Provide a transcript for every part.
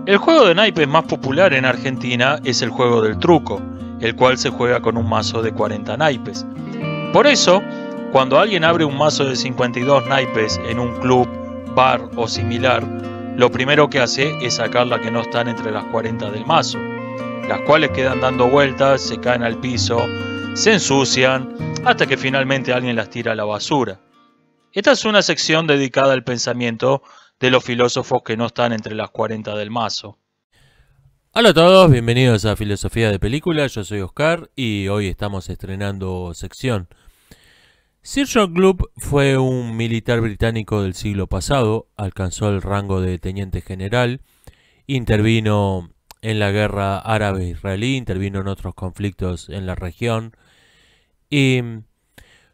El juego de naipes más popular en Argentina es el juego del truco, el cual se juega con un mazo de 40 naipes. Por eso, cuando alguien abre un mazo de 52 naipes en un club, bar o similar, lo primero que hace es sacar las que no están entre las 40 del mazo, las cuales quedan dando vueltas, se caen al piso, se ensucian, hasta que finalmente alguien las tira a la basura. Esta es una sección dedicada al pensamiento de los filósofos que no están entre las 40 del mazo. Hola a todos, bienvenidos a Filosofía de Película, yo soy Oscar y hoy estamos estrenando sección. Sir John Gloop fue un militar británico del siglo pasado, alcanzó el rango de teniente general, intervino en la guerra árabe-israelí, intervino en otros conflictos en la región y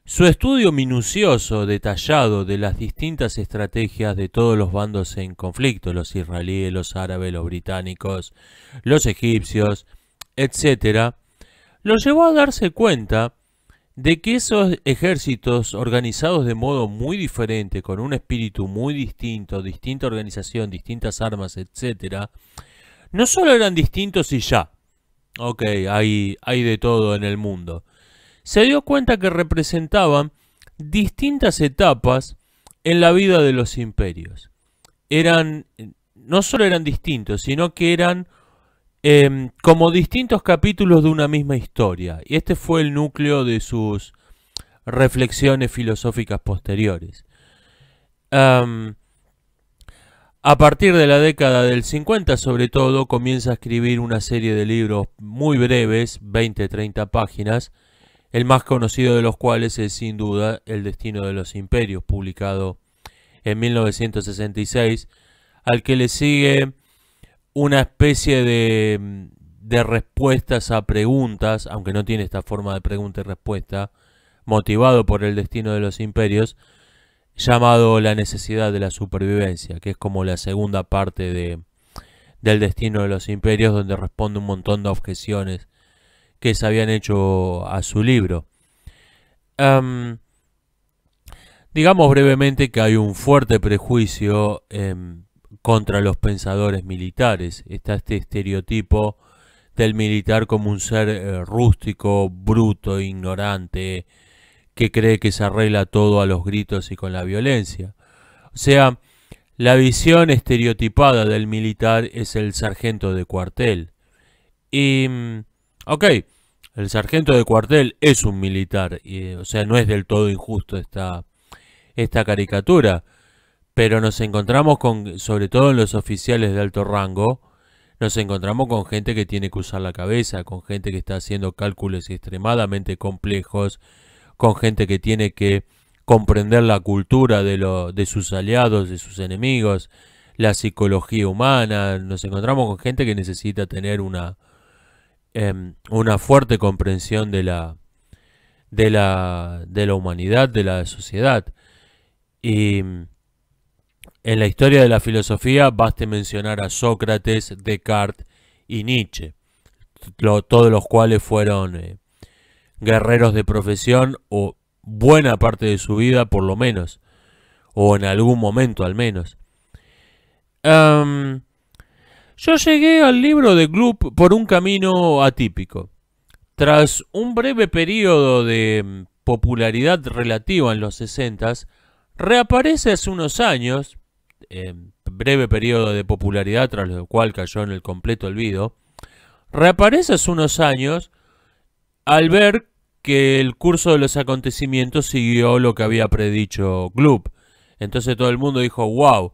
su estudio minucioso, detallado de las distintas estrategias de todos los bandos en conflicto, los israelíes, los árabes, los británicos, los egipcios, etc., lo llevó a darse cuenta de que esos ejércitos organizados de modo muy diferente, con un espíritu muy distinto, distinta organización, distintas armas, etc., no solo eran distintos y ya, ok, hay de todo en el mundo, se dio cuenta que representaban distintas etapas en la vida de los imperios. No solo eran distintos, sino que eran como distintos capítulos de una misma historia. Y este fue el núcleo de sus reflexiones filosóficas posteriores. A partir de la década del 50, sobre todo, comienza a escribir una serie de libros muy breves, 20-30 páginas, el más conocido de los cuales es sin duda El destino de los imperios, publicado en 1966, al que le sigue una especie de respuestas a preguntas, aunque no tiene esta forma de pregunta y respuesta, motivado por El destino de los imperios, llamado La necesidad de la supervivencia, que es como la segunda parte del destino de los imperios, donde responde un montón de objeciones que se habían hecho a su libro. Digamos brevemente que hay un fuerte prejuicio contra los pensadores militares. Está este estereotipo del militar como un ser rústico, bruto, ignorante, que cree que se arregla todo a los gritos y con la violencia. O sea, la visión estereotipada del militar es el sargento de cuartel. Y ok, el sargento de cuartel es un militar, o sea, no es del todo injusto esta caricatura, pero nos encontramos con, sobre todo en los oficiales de alto rango, nos encontramos con gente que tiene que usar la cabeza, con gente que está haciendo cálculos extremadamente complejos, con gente que tiene que comprender la cultura de sus aliados, de sus enemigos, la psicología humana. Nos encontramos con gente que necesita tener una fuerte comprensión de la humanidad, de la sociedad. Y en la historia de la filosofía baste mencionar a Sócrates, Descartes y Nietzsche, todos los cuales fueron guerreros de profesión, o buena parte de su vida por lo menos, o en algún momento al menos. Yo llegué al libro de Gloop por un camino atípico. Tras un breve periodo de popularidad relativa en los 60s, reaparece hace unos años, breve periodo de popularidad tras lo cual cayó en el completo olvido, reaparece hace unos años al ver que el curso de los acontecimientos siguió lo que había predicho Gloop. Entonces todo el mundo dijo, wow,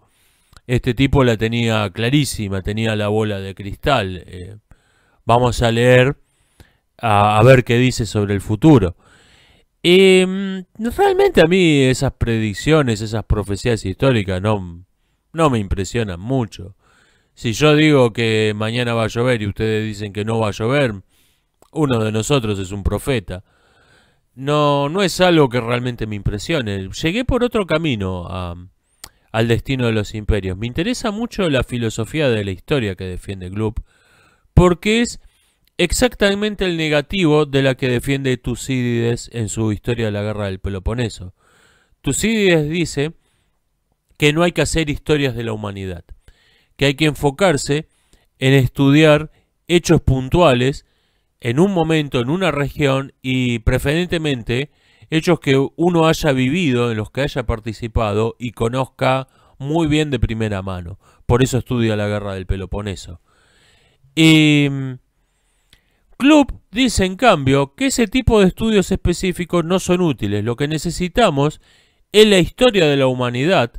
este tipo la tenía clarísima, tenía la bola de cristal. Vamos a leer, a ver qué dice sobre el futuro. Realmente a mí esas predicciones, esas profecías históricas no me impresionan mucho. Si yo digo que mañana va a llover y ustedes dicen que no va a llover, uno de nosotros es un profeta. No es algo que realmente me impresione. Llegué por otro camino al destino de los imperios. Me interesa mucho la filosofía de la historia que defiende Gloop, porque es exactamente el negativo de la que defiende Tucídides en su Historia de la Guerra del Peloponeso. Tucídides dice que no hay que hacer historias de la humanidad, que hay que enfocarse en estudiar hechos puntuales en un momento, en una región, y preferentemente hechos que uno haya vivido, en los que haya participado y conozca muy bien de primera mano. Por eso estudia la guerra del Peloponeso. Y Club dice, en cambio, que ese tipo de estudios específicos no son útiles. Lo que necesitamos es la historia de la humanidad,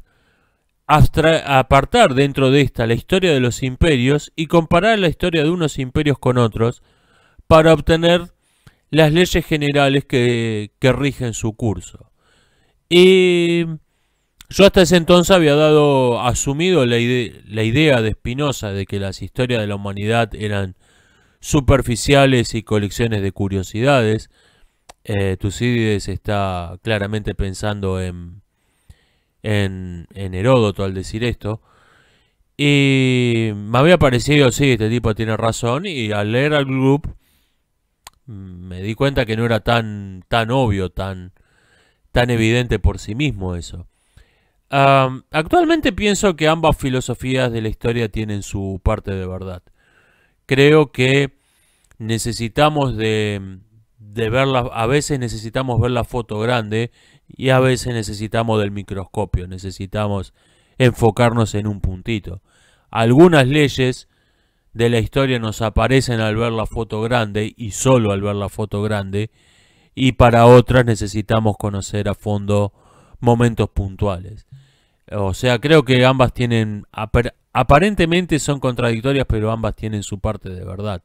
apartar dentro de esta la historia de los imperios y comparar la historia de unos imperios con otros para obtener las leyes generales que rigen su curso. Y yo hasta ese entonces había asumido la idea de Spinoza de que las historias de la humanidad eran superficiales y colecciones de curiosidades. Tucídides está claramente pensando en Heródoto al decir esto. Y me había parecido, sí, este tipo tiene razón, y al leer al Club me di cuenta que no era tan obvio, tan evidente por sí mismo eso. Actualmente pienso que ambas filosofías de la historia tienen su parte de verdad. Creo que necesitamos de verla, a veces necesitamos ver la foto grande y a veces necesitamos del microscopio, necesitamos enfocarnos en un puntito. Algunas leyes de la historia nos aparecen al ver la foto grande y solo al ver la foto grande, y para otras necesitamos conocer a fondo momentos puntuales. O sea, creo que ambas tienen, aparentemente son contradictorias, pero ambas tienen su parte de verdad.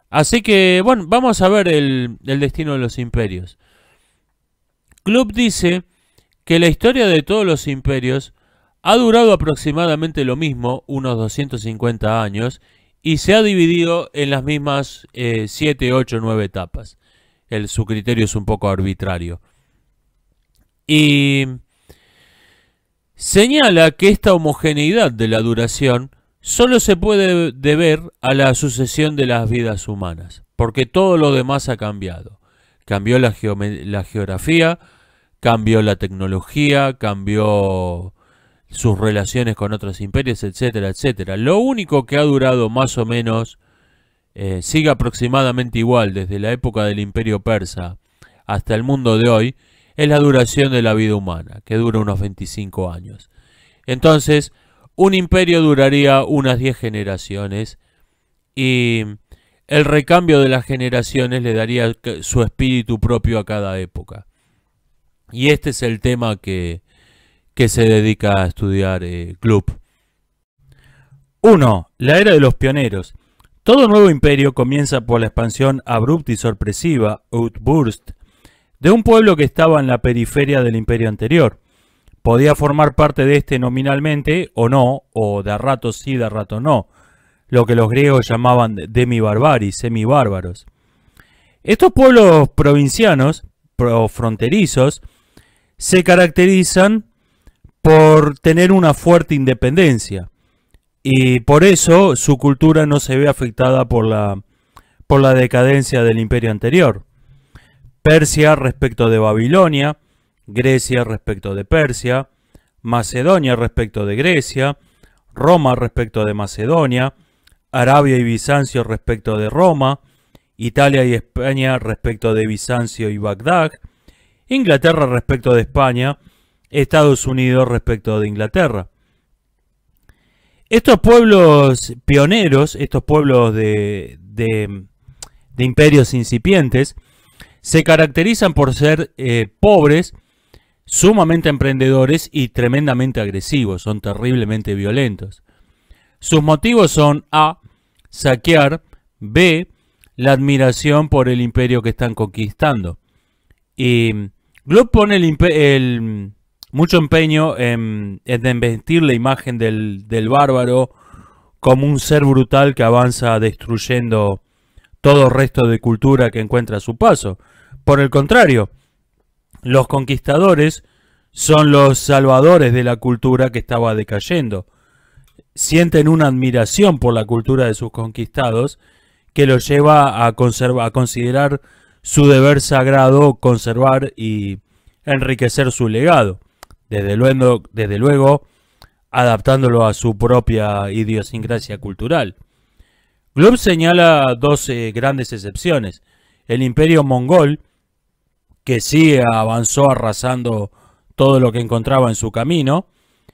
Así que, bueno, vamos a ver el destino de los imperios. Club dice que la historia de todos los imperios ha durado aproximadamente lo mismo, unos 250 años, y se ha dividido en las mismas 7, 8, 9 etapas. Su criterio es un poco arbitrario. Y señala que esta homogeneidad de la duración solo se puede deber a la sucesión de las vidas humanas, porque todo lo demás ha cambiado. Cambió la geografía, cambió la tecnología, cambió sus relaciones con otros imperios, etcétera, etcétera. Lo único que ha durado más o menos, sigue aproximadamente igual desde la época del Imperio Persa hasta el mundo de hoy, es la duración de la vida humana, que dura unos 25 años. Entonces, un imperio duraría unas 10 generaciones y el recambio de las generaciones le daría su espíritu propio a cada época. Y este es el tema que se dedica a estudiar Club. 1. La era de los pioneros. Todo nuevo imperio comienza por la expansión abrupta y sorpresiva, outburst, de un pueblo que estaba en la periferia del imperio anterior. Podía formar parte de este nominalmente o no, o de a rato sí, de a rato no, lo que los griegos llamaban demi-barbaris, semibárbaros. Estos pueblos provincianos, fronterizos, se caracterizan por tener una fuerte independencia, y por eso su cultura no se ve afectada por la decadencia del imperio anterior. Persia respecto de Babilonia, Grecia respecto de Persia, Macedonia respecto de Grecia, Roma respecto de Macedonia, Arabia y Bizancio respecto de Roma, Italia y España respecto de Bizancio y Bagdad, Inglaterra respecto de España, Estados Unidos respecto de Inglaterra. Estos pueblos pioneros, estos pueblos de imperios incipientes, se caracterizan por ser pobres, sumamente emprendedores y tremendamente agresivos, son terriblemente violentos. Sus motivos son A, saquear, B, la admiración por el imperio que están conquistando. Y Glob pone mucho empeño en desmentir la imagen del bárbaro como un ser brutal que avanza destruyendo todo resto de cultura que encuentra a su paso. Por el contrario, los conquistadores son los salvadores de la cultura que estaba decayendo. Sienten una admiración por la cultura de sus conquistados que los lleva a considerar su deber sagrado conservar y enriquecer su legado. Desde luego, adaptándolo a su propia idiosincrasia cultural. Glob señala dos grandes excepciones: el imperio mongol, que sí avanzó arrasando todo lo que encontraba en su camino,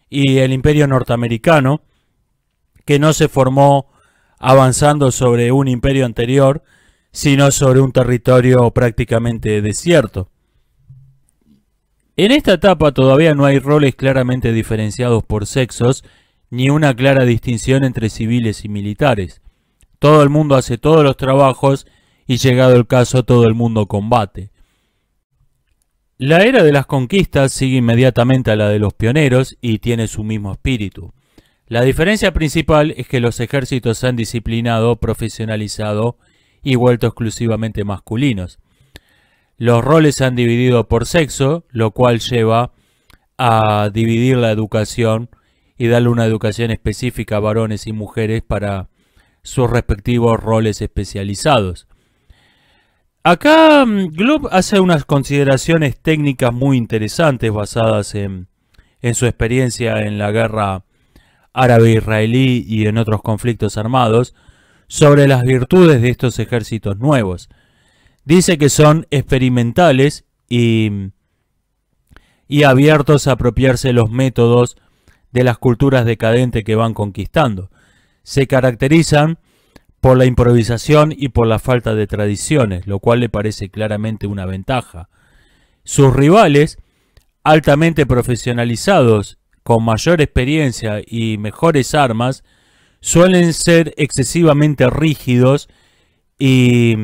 y el imperio norteamericano, que no se formó avanzando sobre un imperio anterior, sino sobre un territorio prácticamente desierto. En esta etapa todavía no hay roles claramente diferenciados por sexos, ni una clara distinción entre civiles y militares. Todo el mundo hace todos los trabajos y, llegado el caso, todo el mundo combate. La era de las conquistas sigue inmediatamente a la de los pioneros y tiene su mismo espíritu. La diferencia principal es que los ejércitos se han disciplinado, profesionalizado y vuelto exclusivamente masculinos. Los roles se han dividido por sexo, lo cual lleva a dividir la educación y darle una educación específica a varones y mujeres para sus respectivos roles especializados. Acá Glob hace unas consideraciones técnicas muy interesantes basadas en su experiencia en la guerra árabe-israelí y en otros conflictos armados sobre las virtudes de estos ejércitos nuevos. Dice que son experimentales y abiertos a apropiarse los métodos de las culturas decadentes que van conquistando. Se caracterizan por la improvisación y por la falta de tradiciones, lo cual le parece claramente una ventaja. Sus rivales, altamente profesionalizados, con mayor experiencia y mejores armas, suelen ser excesivamente rígidos y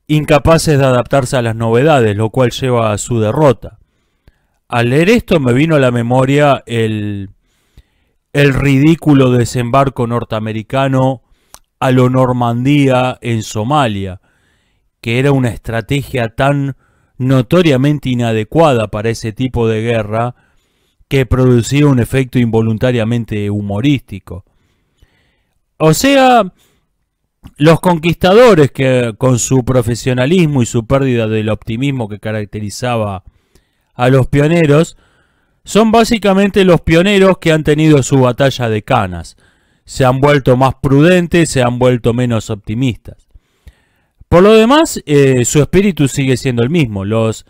incapaces de adaptarse a las novedades, lo cual lleva a su derrota. Al leer esto me vino a la memoria el ridículo desembarco norteamericano a lo Normandía en Somalia, que era una estrategia tan notoriamente inadecuada para ese tipo de guerra que producía un efecto involuntariamente humorístico. O sea, los conquistadores, que con su profesionalismo y su pérdida del optimismo que caracterizaba a los pioneros, son básicamente los pioneros que han tenido su batalla de canas. Se han vuelto más prudentes, se han vuelto menos optimistas. Por lo demás, su espíritu sigue siendo el mismo. Los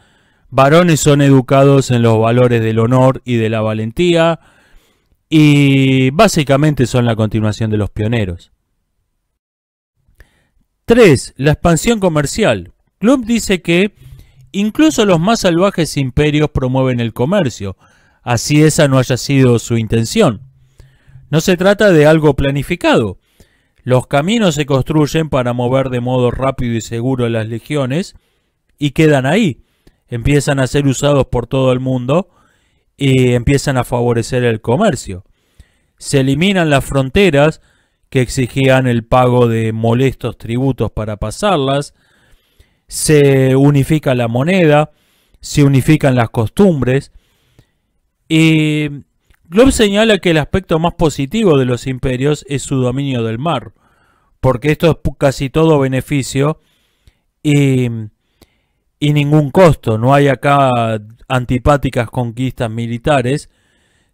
varones son educados en los valores del honor y de la valentía, y básicamente son la continuación de los pioneros. 3. La expansión comercial. Glob dice que incluso los más salvajes imperios promueven el comercio, así esa no haya sido su intención. No se trata de algo planificado. Los caminos se construyen para mover de modo rápido y seguro las legiones y quedan ahí. Empiezan a ser usados por todo el mundo y empiezan a favorecer el comercio. Se eliminan las fronteras que exigían el pago de molestos tributos para pasarlas. Se unifica la moneda, se unifican las costumbres. Y Glob señala que el aspecto más positivo de los imperios es su dominio del mar, porque esto es casi todo beneficio y ningún costo. No hay acá antipáticas conquistas militares,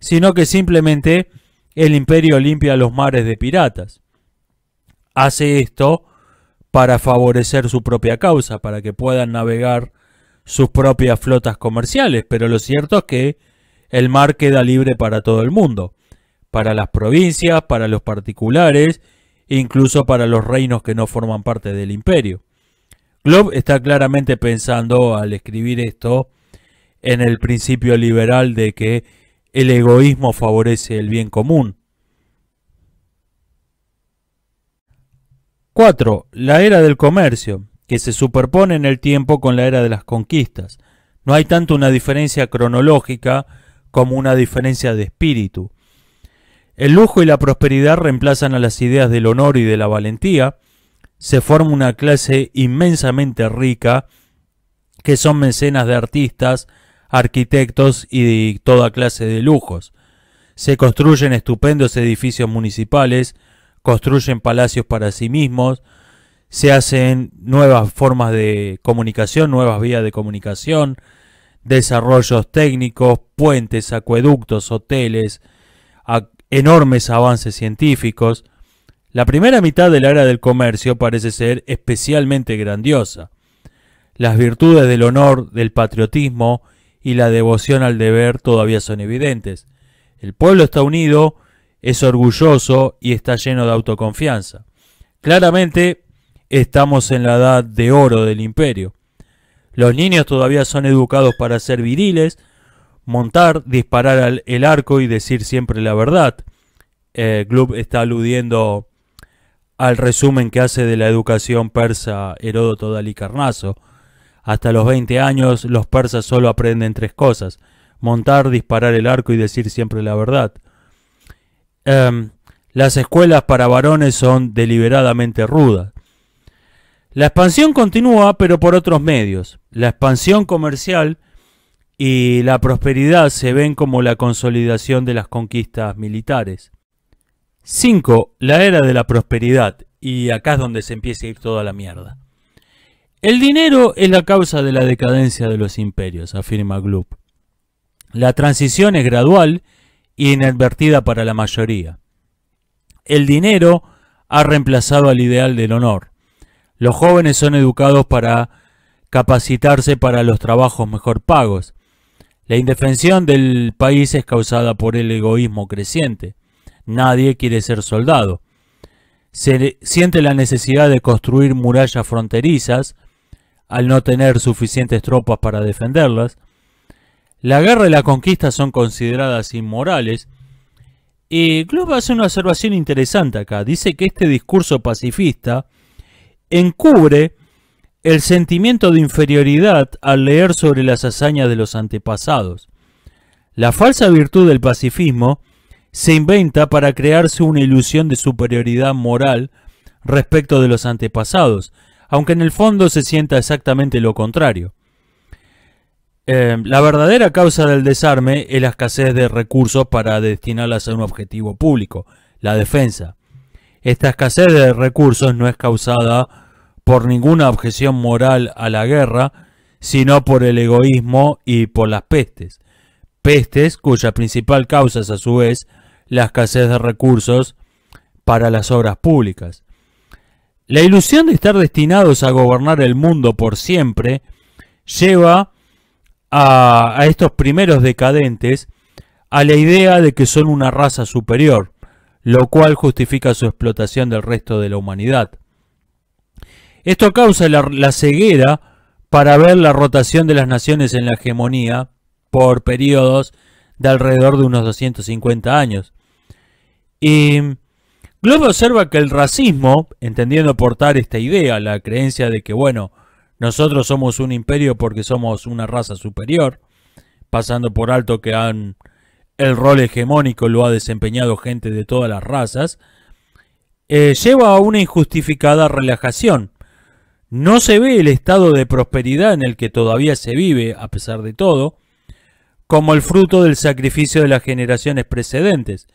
sino que simplemente el imperio limpia los mares de piratas. Hace esto para favorecer su propia causa, para que puedan navegar sus propias flotas comerciales, pero lo cierto es que el mar queda libre para todo el mundo, para las provincias, para los particulares, incluso para los reinos que no forman parte del imperio. Glob está claramente pensando, al escribir esto, en el principio liberal de que el egoísmo favorece el bien común. 4. La era del comercio, que se superpone en el tiempo con la era de las conquistas. No hay tanto una diferencia cronológica como una diferencia de espíritu. El lujo y la prosperidad reemplazan a las ideas del honor y de la valentía. Se forma una clase inmensamente rica que son mecenas de artistas, arquitectos y toda clase de lujos. Se construyen estupendos edificios municipales, construyen palacios para sí mismos, se hacen nuevas formas de comunicación, nuevas vías de comunicación, desarrollos técnicos, puentes, acueductos, hoteles, enormes avances científicos. La primera mitad de la era del comercio parece ser especialmente grandiosa. Las virtudes del honor, del patriotismo y la devoción al deber todavía son evidentes. El pueblo está unido, es orgulloso y está lleno de autoconfianza. Claramente estamos en la edad de oro del imperio. Los niños todavía son educados para ser viriles, montar, disparar el arco y decir siempre la verdad. Glubb está aludiendo al resumen que hace de la educación persa Heródoto de Halicarnaso. Hasta los 20 años los persas solo aprenden 3 cosas: montar, disparar el arco y decir siempre la verdad. Las escuelas para varones son deliberadamente rudas. La expansión continúa, pero por otros medios. La expansión comercial y la prosperidad se ven como la consolidación de las conquistas militares. 5. La era de la prosperidad. Y acá es donde se empieza a ir toda la mierda. El dinero es la causa de la decadencia de los imperios, afirma Glubb. La transición es gradual e inadvertida para la mayoría. El dinero ha reemplazado al ideal del honor. Los jóvenes son educados para capacitarse para los trabajos mejor pagos. La indefensión del país es causada por el egoísmo creciente. Nadie quiere ser soldado. Se siente la necesidad de construir murallas fronterizas al no tener suficientes tropas para defenderlas. La guerra y la conquista son consideradas inmorales. Y Glubb hace una observación interesante acá. Dice que este discurso pacifista encubre el sentimiento de inferioridad al leer sobre las hazañas de los antepasados. La falsa virtud del pacifismo se inventa para crearse una ilusión de superioridad moral respecto de los antepasados, aunque en el fondo se sienta exactamente lo contrario. La verdadera causa del desarme es la escasez de recursos para destinarlas a un objetivo público, la defensa. Esta escasez de recursos no es causada por ninguna objeción moral a la guerra, sino por el egoísmo y por las pestes. Pestes cuya principal causa es a su vez la escasez de recursos para las obras públicas. La ilusión de estar destinados a gobernar el mundo por siempre lleva a estos primeros decadentes a la idea de que son una raza superior, lo cual justifica su explotación del resto de la humanidad. Esto causa la ceguera para ver la rotación de las naciones en la hegemonía por periodos de alrededor de unos 250 años. Y Glubb observa que el racismo, entendiendo por tal esta idea, la creencia de que, bueno, nosotros somos un imperio porque somos una raza superior, pasando por alto que el rol hegemónico lo ha desempeñado gente de todas las razas, lleva a una injustificada relajación. No se ve el estado de prosperidad en el que todavía se vive, a pesar de todo, como el fruto del sacrificio de las generaciones precedentes.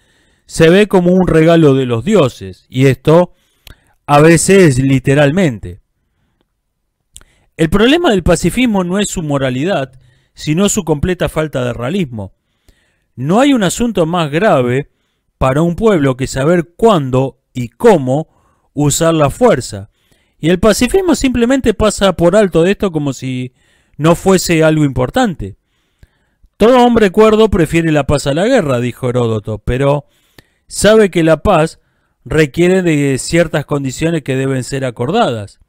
Se ve como un regalo de los dioses, y esto a veces literalmente. El problema del pacifismo no es su moralidad, sino su completa falta de realismo. No hay un asunto más grave para un pueblo que saber cuándo y cómo usar la fuerza. Y el pacifismo simplemente pasa por alto de esto como si no fuese algo importante. Todo hombre cuerdo prefiere la paz a la guerra, dijo Heródoto, pero sabe que la paz requiere de ciertas condiciones que deben ser acordadas.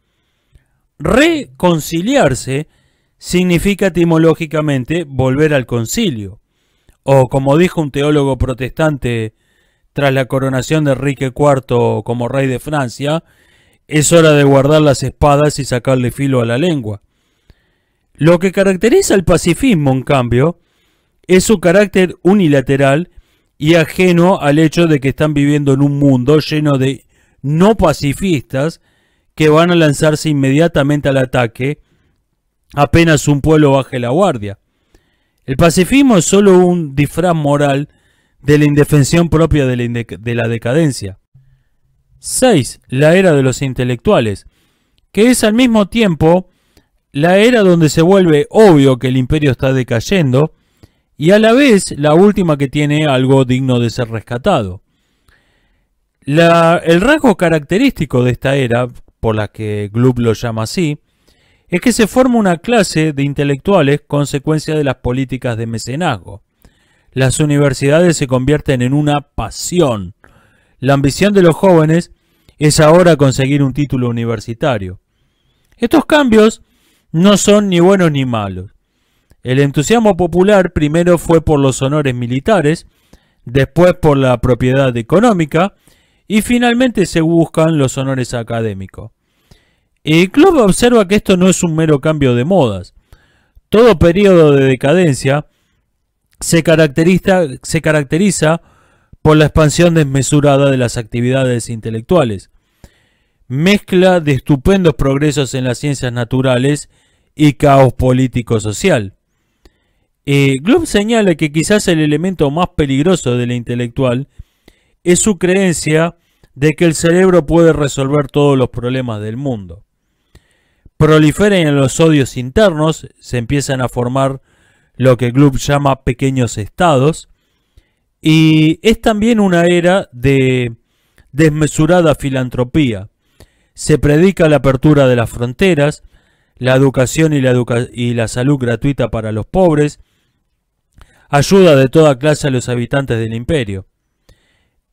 Reconciliarse significa etimológicamente volver al concilio. O como dijo un teólogo protestante tras la coronación de Enrique IV como rey de Francia, es hora de guardar las espadas y sacarle filo a la lengua. Lo que caracteriza al pacifismo, en cambio, es su carácter unilateral y ajeno al hecho de que están viviendo en un mundo lleno de no pacifistas que van a lanzarse inmediatamente al ataque apenas un pueblo baje la guardia. El pacifismo es solo un disfraz moral de la indefensión propia de la decadencia. 6. La era de los intelectuales, que es al mismo tiempo la era donde se vuelve obvio que el imperio está decayendo y a la vez la última que tiene algo digno de ser rescatado. El rasgo característico de esta era, por la que Glubb lo llama así, es que se forma una clase de intelectuales consecuencia de las políticas de mecenazgo. Las universidades se convierten en una pasión. La ambición de los jóvenes es ahora conseguir un título universitario. Estos cambios no son ni buenos ni malos. El entusiasmo popular primero fue por los honores militares, después por la propiedad económica y finalmente se buscan los honores académicos. El club observa que esto no es un mero cambio de modas. Todo periodo de decadencia se caracteriza por la expansión desmesurada de las actividades intelectuales, mezcla de estupendos progresos en las ciencias naturales y caos político-social. Glubb señala que quizás el elemento más peligroso de la intelectual es su creencia de que el cerebro puede resolver todos los problemas del mundo. Proliferan los odios internos, se empiezan a formar lo que Glubb llama pequeños estados, y es también una era de desmesurada filantropía. Se predica la apertura de las fronteras, la educación y la salud gratuita para los pobres, ayuda de toda clase a los habitantes del imperio.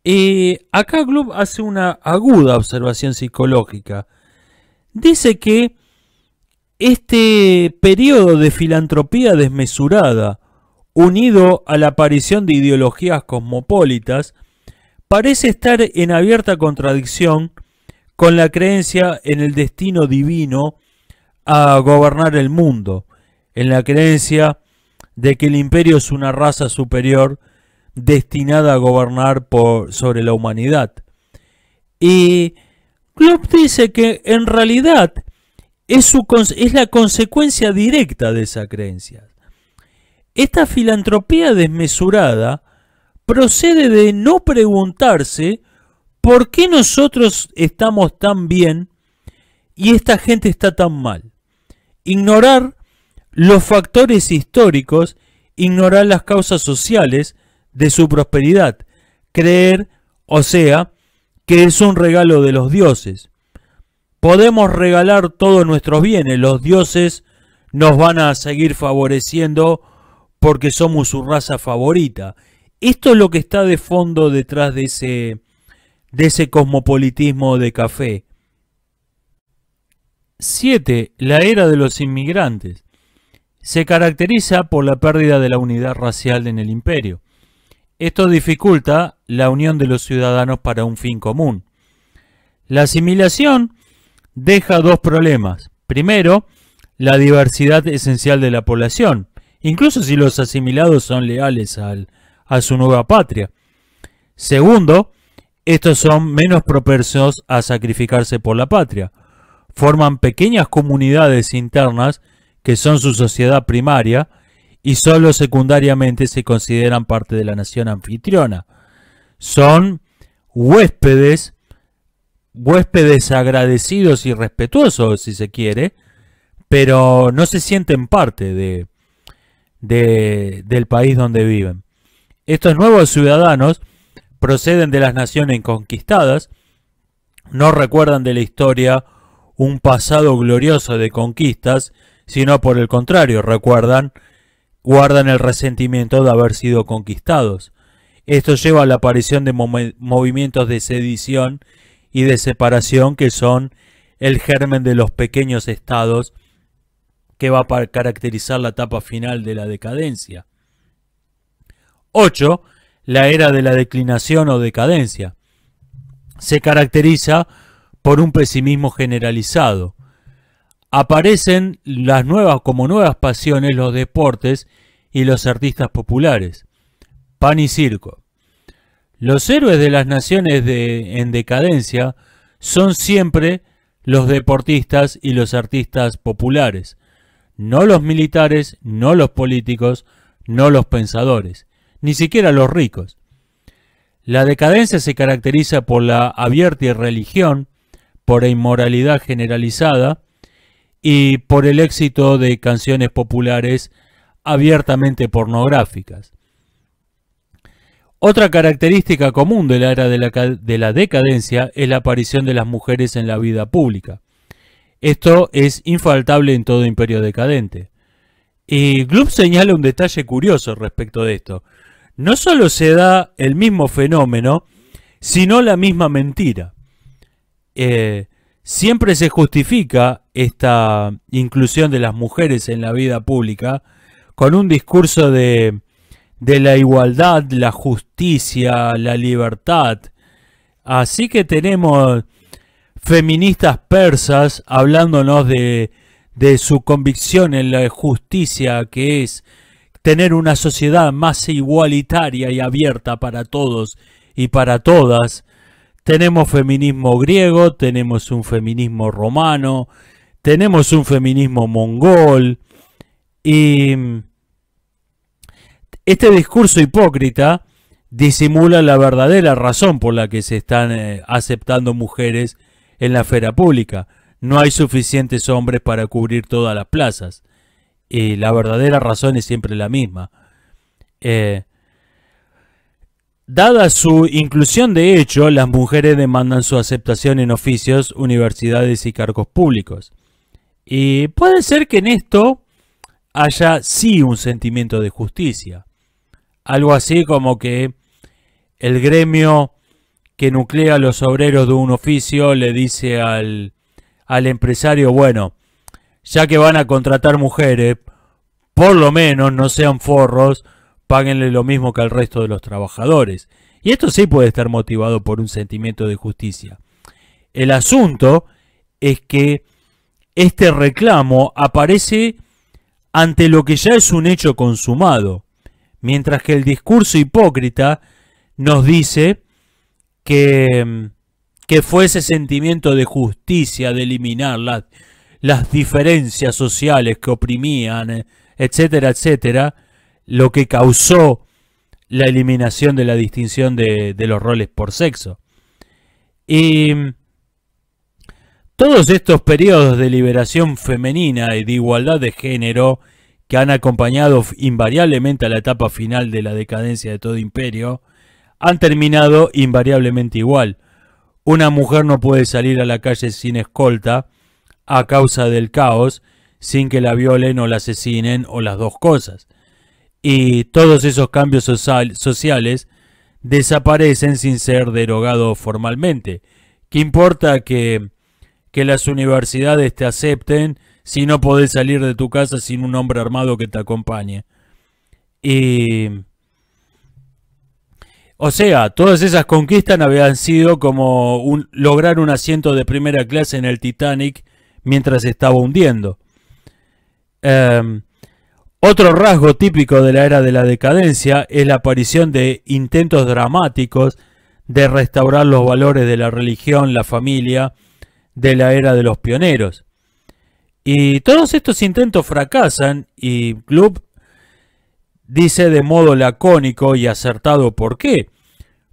Y acá Glubb hace una aguda observación psicológica. Dice que este periodo de filantropía desmesurada, unido a la aparición de ideologías cosmopolitas, parece estar en abierta contradicción con la creencia en el destino divino a gobernar el mundo, en la creencia de que el imperio es una raza superior destinada a gobernar sobre la humanidad. Y Glubb dice que en realidad es la consecuencia directa de esa creencia. Esta filantropía desmesurada procede de no preguntarse por qué nosotros estamos tan bien y esta gente está tan mal. Ignorar los factores históricos, ignorar las causas sociales de su prosperidad, creer, o sea, que es un regalo de los dioses. Podemos regalar todos nuestros bienes, los dioses nos van a seguir favoreciendo porque somos su raza favorita. Esto es lo que está de fondo detrás de ese cosmopolitismo de café. 7. La era de los inmigrantes. Se caracteriza por la pérdida de la unidad racial en el imperio. Esto dificulta la unión de los ciudadanos para un fin común. La asimilación deja dos problemas. Primero, la diversidad esencial de la población, incluso si los asimilados son leales a su nueva patria. Segundo, estos son menos propensos a sacrificarse por la patria. Forman pequeñas comunidades internas que son su sociedad primaria y solo secundariamente se consideran parte de la nación anfitriona. Son huéspedes agradecidos y respetuosos, si se quiere, pero no se sienten parte del país donde viven. Estos nuevos ciudadanos proceden de las naciones conquistadas, no recuerdan de la historia un pasado glorioso de conquistas, sino por el contrario, guardan el resentimiento de haber sido conquistados. Esto lleva a la aparición de movimientos de sedición y de separación que son el germen de los pequeños estados que va a caracterizar la etapa final de la decadencia. 8. La era de la declinación o decadencia. Se caracteriza por un pesimismo generalizado. Aparecen como nuevas pasiones los deportes y los artistas populares. Pan y circo. Los héroes de las naciones en decadencia son siempre los deportistas y los artistas populares, no los militares, no los políticos, no los pensadores, ni siquiera los ricos. La decadencia se caracteriza por la abierta irreligión, por la inmoralidad generalizada y por el éxito de canciones populares abiertamente pornográficas. Otra característica común de la era de la decadencia es la aparición de las mujeres en la vida pública. Esto es infaltable en todo imperio decadente. Y Gloop señala un detalle curioso respecto de esto. No solo se da el mismo fenómeno, sino la misma mentira. Siempre se justifica esta inclusión de las mujeres en la vida pública con un discurso de la igualdad, la justicia, la libertad. Así que tenemos feministas persas hablándonos de su convicción en la justicia, que es tener una sociedad más igualitaria y abierta para todos y para todas. Tenemos feminismo griego, tenemos un feminismo romano, tenemos un feminismo mongol, y este discurso hipócrita disimula la verdadera razón por la que se están aceptando mujeres en la esfera pública. No hay suficientes hombres para cubrir todas las plazas. Y la verdadera razón es siempre la misma. Dada su inclusión de hecho, las mujeres demandan su aceptación en oficios, universidades y cargos públicos. Y puede ser que en esto haya sí un sentimiento de justicia. Algo así como que el gremio que nuclea a los obreros de un oficio le dice al empresario, bueno, ya que van a contratar mujeres, por lo menos no sean forros, páguenle lo mismo que al resto de los trabajadores. Y esto sí puede estar motivado por un sentimiento de justicia. El asunto es que este reclamo aparece ante lo que ya es un hecho consumado, mientras que el discurso hipócrita nos dice que fue ese sentimiento de justicia, de eliminar las diferencias sociales que oprimían, etcétera, etcétera, lo que causó la eliminación de la distinción de los roles por sexo. Y todos estos periodos de liberación femenina y de igualdad de género que han acompañado invariablemente a la etapa final de la decadencia de todo imperio, han terminado invariablemente igual. Una mujer no puede salir a la calle sin escolta a causa del caos, sin que la violen o la asesinen o las dos cosas. Y todos esos cambios sociales desaparecen sin ser derogados formalmente. ¿Qué importa que las universidades te acepten si no podés salir de tu casa sin un hombre armado que te acompañe? O sea, todas esas conquistas habían sido como lograr un asiento de primera clase en el Titanic mientras se estaba hundiendo. Otro rasgo típico de la era de la decadencia es la aparición de intentos dramáticos de restaurar los valores de la religión, la familia, de la era de los pioneros. Y todos estos intentos fracasan y Gloop dice de modo lacónico y acertado por qué.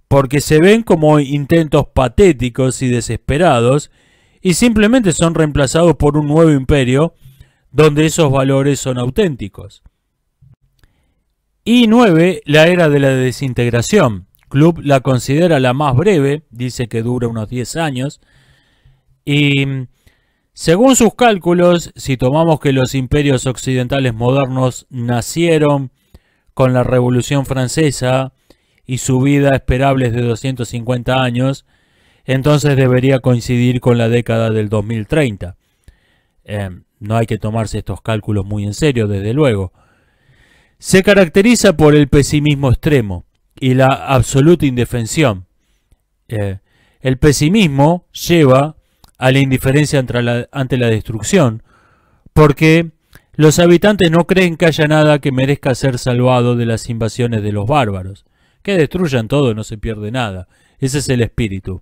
Porque se ven como intentos patéticos y desesperados y simplemente son reemplazados por un nuevo imperio donde esos valores son auténticos. Y 9, la era de la desintegración. Gloop la considera la más breve, dice que dura unos 10 años. Y según sus cálculos, si tomamos que los imperios occidentales modernos nacieron con la Revolución Francesa y su vida esperable es de 250 años, entonces debería coincidir con la década del 2030. No hay que tomarse estos cálculos muy en serio, desde luego. Se caracteriza por el pesimismo extremo y la absoluta indefensión. El pesimismo lleva a la indiferencia ante la destrucción, porque los habitantes no creen que haya nada que merezca ser salvado de las invasiones de los bárbaros. Que destruyan todo, no se pierde nada. Ese es el espíritu.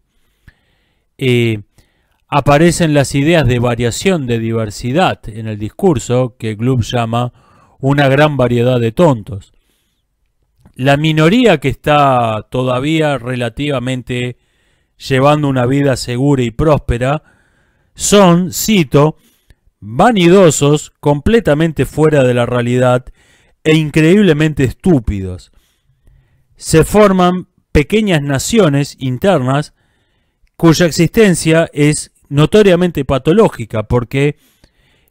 Aparecen las ideas de variación, de diversidad en el discurso, que Gloop llama una gran variedad de tontos. La minoría que está todavía relativamente llevando una vida segura y próspera son, cito, vanidosos, completamente fuera de la realidad e increíblemente estúpidos. Se forman pequeñas naciones internas cuya existencia es notoriamente patológica, porque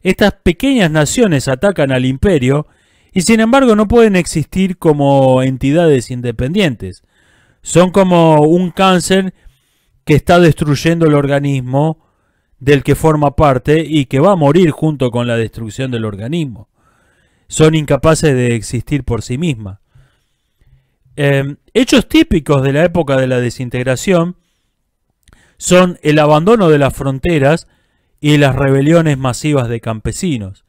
estas pequeñas naciones atacan al imperio y sin embargo no pueden existir como entidades independientes. Son como un cáncer que está destruyendo el organismo del que forma parte y que va a morir junto con la destrucción del organismo. Son incapaces de existir por sí mismas. Hechos típicos de la época de la desintegración son el abandono de las fronteras y las rebeliones masivas de campesinos.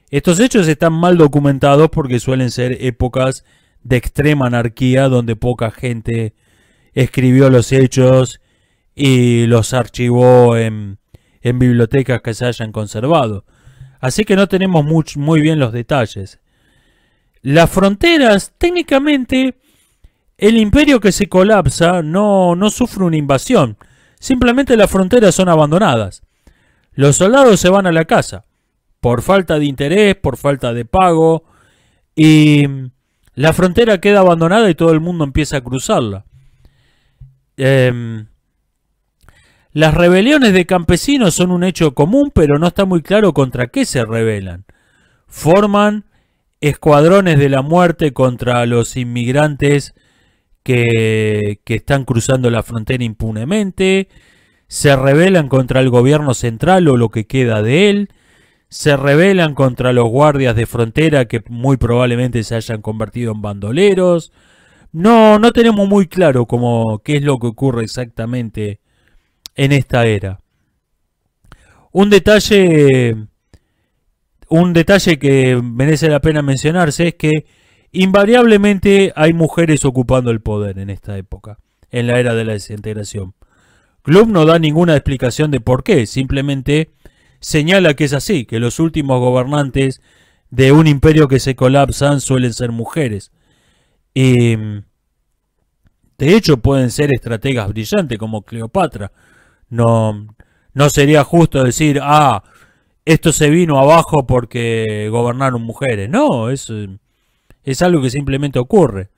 Estos hechos están mal documentados porque suelen ser épocas de extrema anarquía donde poca gente escribió los hechos y los archivó en bibliotecas que se hayan conservado. Así que no tenemos muy bien los detalles. Las fronteras, técnicamente, el imperio que se colapsa no sufre una invasión. Simplemente las fronteras son abandonadas. Los soldados se van a la casa por falta de interés, por falta de pago, y la frontera queda abandonada y todo el mundo empieza a cruzarla. Las rebeliones de campesinos son un hecho común, pero no está muy claro contra qué se rebelan. Forman escuadrones de la muerte contra los inmigrantes que están cruzando la frontera impunemente, se rebelan contra el gobierno central o lo que queda de él, se rebelan contra los guardias de frontera que muy probablemente se hayan convertido en bandoleros. No tenemos muy claro qué es lo que ocurre exactamente en esta era. Un detalle que merece la pena mencionarse es que invariablemente hay mujeres ocupando el poder en esta época, en la era de la desintegración. Club no da ninguna explicación de por qué, simplemente señala que es así, que los últimos gobernantes de un imperio que se colapsan suelen ser mujeres. Y de hecho pueden ser estrategas brillantes como Cleopatra. No sería justo decir, esto se vino abajo porque gobernaron mujeres. No, es algo que simplemente ocurre.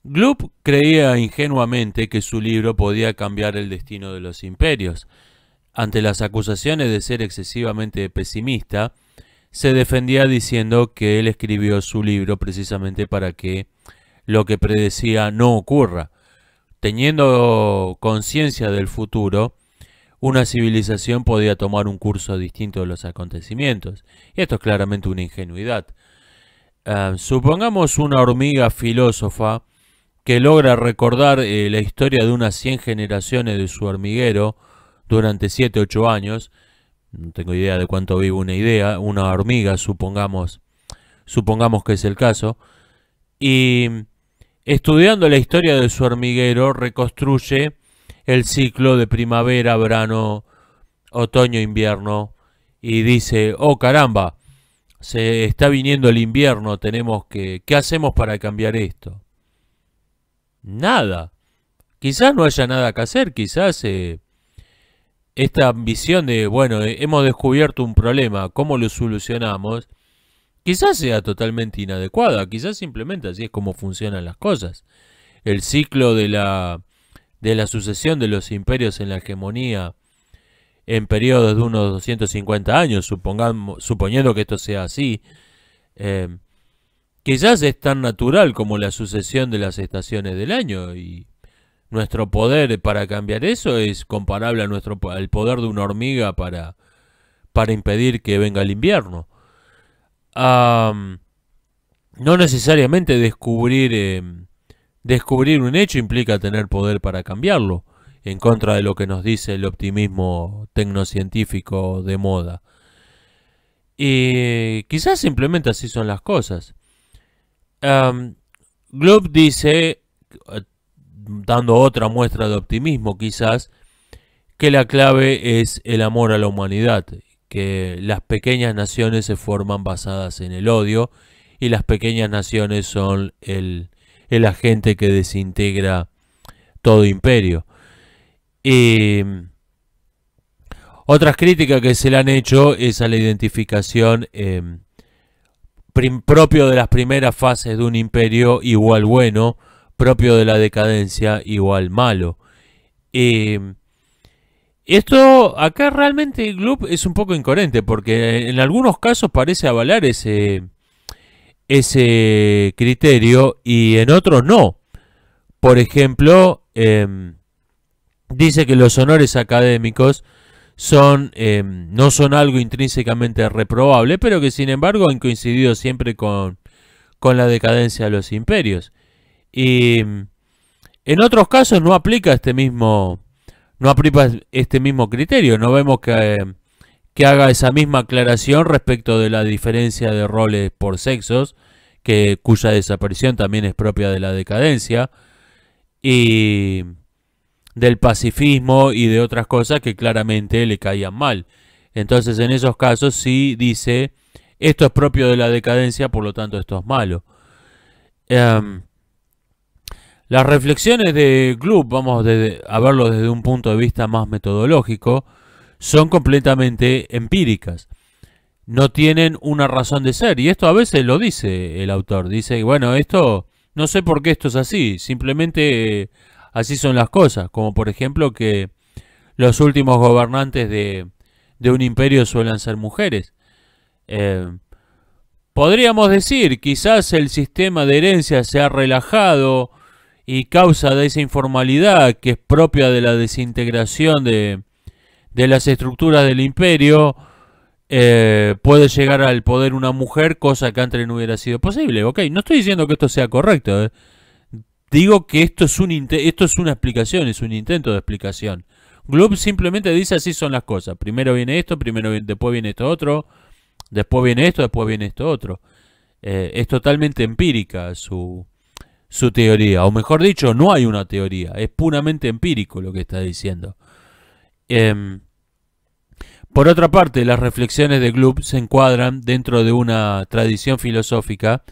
Gluck creía ingenuamente que su libro podía cambiar el destino de los imperios. Ante las acusaciones de ser excesivamente pesimista, se defendía diciendo que él escribió su libro precisamente para que lo que predecía no ocurra. Teniendo conciencia del futuro, una civilización podía tomar un curso distinto de los acontecimientos. Y esto es claramente una ingenuidad. Supongamos una hormiga filósofa que logra recordar la historia de unas 100 generaciones de su hormiguero durante 7-8 años. No tengo idea de cuánto vive una hormiga, supongamos que es el caso. Y estudiando la historia de su hormiguero, reconstruye el ciclo de primavera, verano, otoño, invierno. Y dice, oh caramba, se está viniendo el invierno, ¿qué hacemos para cambiar esto? Nada. Quizás no haya nada que hacer, quizás esta ambición de, bueno, hemos descubierto un problema, ¿cómo lo solucionamos? Quizás sea totalmente inadecuada, quizás simplemente así es como funcionan las cosas. El ciclo de la sucesión de los imperios en la hegemonía en periodos de unos 250 años, suponiendo que esto sea así, quizás es tan natural como la sucesión de las estaciones del año, y nuestro poder para cambiar eso es comparable al poder de una hormiga para impedir que venga el invierno. No necesariamente descubrir un hecho implica tener poder para cambiarlo, en contra de lo que nos dice el optimismo tecnocientífico de moda. Y quizás simplemente así son las cosas. Gluck dice, dando otra muestra de optimismo quizás, que la clave es el amor a la humanidad, que las pequeñas naciones se forman basadas en el odio, y las pequeñas naciones son el agente que desintegra todo imperio. Y otras críticas que se le han hecho es a la identificación propio de las primeras fases de un imperio igual bueno, propio de la decadencia igual malo. Esto acá realmente Gloop es un poco incoherente porque en algunos casos parece avalar ese criterio y en otros no. Por ejemplo, dice que los honores académicos no son algo intrínsecamente reprobable, pero que sin embargo han coincidido siempre con la decadencia de los imperios. Y en otros casos no aplica este mismo criterio. No vemos que haga esa misma aclaración respecto de la diferencia de roles por sexos, cuya desaparición también es propia de la decadencia, y del pacifismo y de otras cosas que claramente le caían mal. Entonces en esos casos sí dice, esto es propio de la decadencia, por lo tanto esto es malo. Las reflexiones de Gloop, vamos a verlo desde un punto de vista más metodológico, son completamente empíricas. No tienen una razón de ser, y esto a veces lo dice el autor. Dice, bueno, esto, no sé por qué esto es así, simplemente así son las cosas. Como por ejemplo que los últimos gobernantes de un imperio suelen ser mujeres. Podríamos decir, quizás el sistema de herencia se ha relajado y causa de esa informalidad que es propia de la desintegración de las estructuras del imperio, puede llegar al poder una mujer, cosa que antes no hubiera sido posible. Ok, no estoy diciendo que esto sea correcto. Digo que esto es una explicación, es un intento de explicación. Gloop simplemente dice así son las cosas. Primero viene esto, después viene esto otro, después viene esto, después viene esto otro. Es totalmente empírica su teoría, o mejor dicho, no hay una teoría, es puramente empírico lo que está diciendo. Por otra parte, las reflexiones de Gloop se encuadran dentro de una tradición filosófica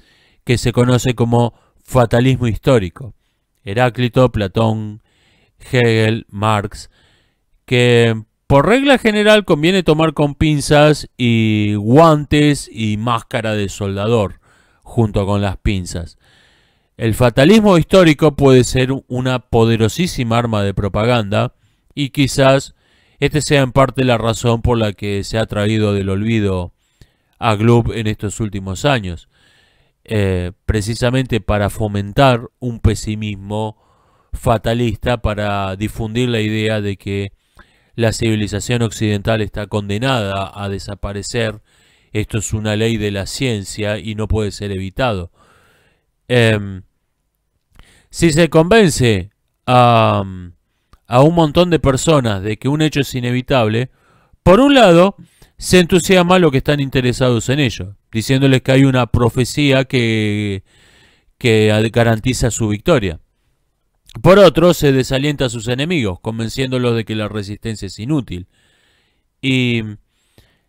que se conoce como fatalismo histórico. Heráclito, Platón, Hegel, Marx, que por regla general conviene tomar con pinzas y guantes y máscara de soldador junto con las pinzas. El fatalismo histórico puede ser una poderosísima arma de propaganda y quizás este sea en parte la razón por la que se ha traído del olvido a Gloop en estos últimos años, precisamente para fomentar un pesimismo fatalista, para difundir la idea de que la civilización occidental está condenada a desaparecer. Esto es una ley de la ciencia y no puede ser evitado. Si se convence a un montón de personas de que un hecho es inevitable, por un lado se entusiasma a los que están interesados en ello, diciéndoles que hay una profecía que garantiza su victoria. Por otro, se desalienta a sus enemigos, convenciéndolos de que la resistencia es inútil. Y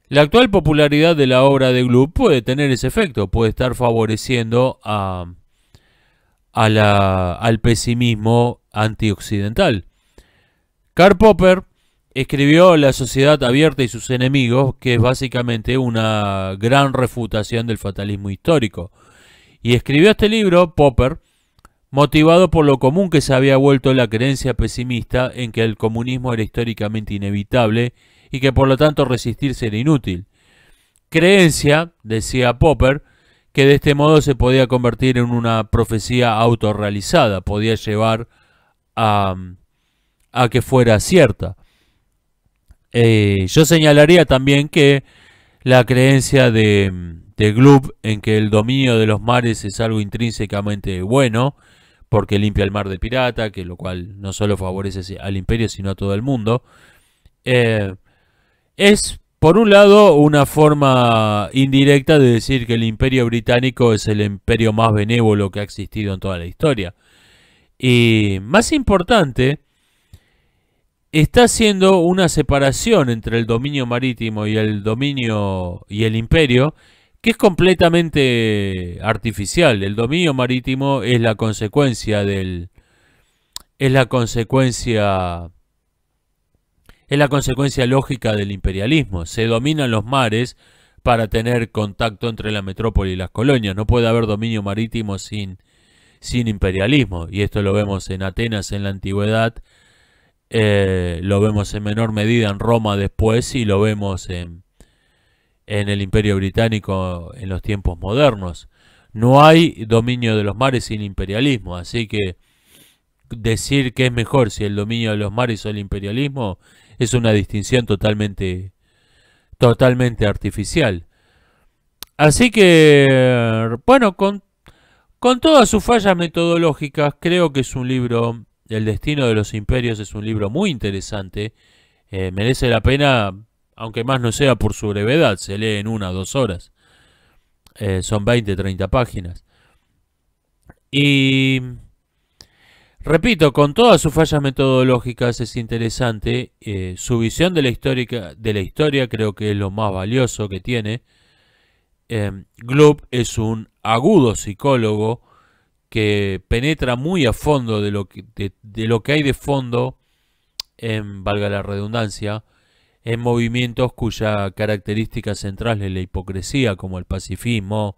la actual popularidad de la obra de Gloop puede tener ese efecto, puede estar favoreciendo al pesimismo antioccidental. Karl Popper escribió La sociedad abierta y sus enemigos, que es básicamente una gran refutación del fatalismo histórico. Y escribió este libro, Popper, motivado por lo común que se había vuelto la creencia pesimista en que el comunismo era históricamente inevitable y que por lo tanto resistirse era inútil. Creencia, decía Popper, que de este modo se podía convertir en una profecía autorrealizada, podía llevar a que fuera cierta. Yo señalaría también que la creencia de Gloop en que el dominio de los mares es algo intrínsecamente bueno, porque limpia el mar de pirata, que lo cual no solo favorece al imperio sino a todo el mundo, es por un lado una forma indirecta de decir que el imperio británico es el imperio más benévolo que ha existido en toda la historia. Y más importante, está haciendo una separación entre el dominio marítimo y el imperio, que es completamente artificial. El dominio marítimo es la consecuencia lógica del imperialismo. Se dominan los mares para tener contacto entre la metrópoli y las colonias. No puede haber dominio marítimo sin imperialismo, y esto lo vemos en Atenas en la antigüedad, lo vemos en menor medida en Roma después, y lo vemos en el Imperio Británico en los tiempos modernos. No hay dominio de los mares sin imperialismo, así que decir que es mejor si el dominio de los mares o el imperialismo es una distinción totalmente artificial. Así que, bueno, con todas sus fallas metodológicas, creo que es un libro, El destino de los imperios es un libro muy interesante, merece la pena, aunque más no sea por su brevedad, se lee en 1 o 2 horas, son 20-30 páginas. Y repito, con todas sus fallas metodológicas es interesante, su visión de la historia creo que es lo más valioso que tiene. Glubb es un agudo psicólogo que penetra muy a fondo de lo que hay de fondo, valga la redundancia, en movimientos cuya característica central es la hipocresía, como el pacifismo,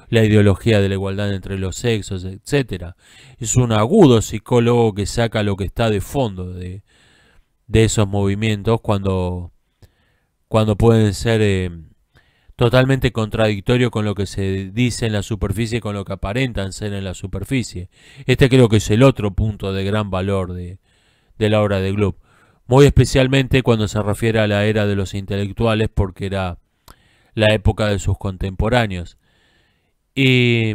la ideología de la igualdad entre los sexos, etc. Es un agudo psicólogo que saca lo que está de fondo de esos movimientos cuando pueden ser totalmente contradictorios con lo que se dice en la superficie, con lo que aparentan ser en la superficie. Este creo que es el otro punto de gran valor de la obra de Glubb. Muy especialmente cuando se refiere a la era de los intelectuales, porque era la época de sus contemporáneos. Y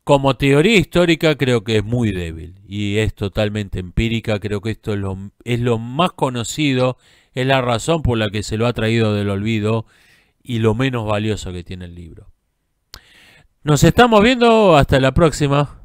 como teoría histórica creo que es muy débil y es totalmente empírica. Creo que esto es lo más conocido, es la razón por la que se lo ha traído del olvido y lo menos valioso que tiene el libro. Nos estamos viendo, hasta la próxima.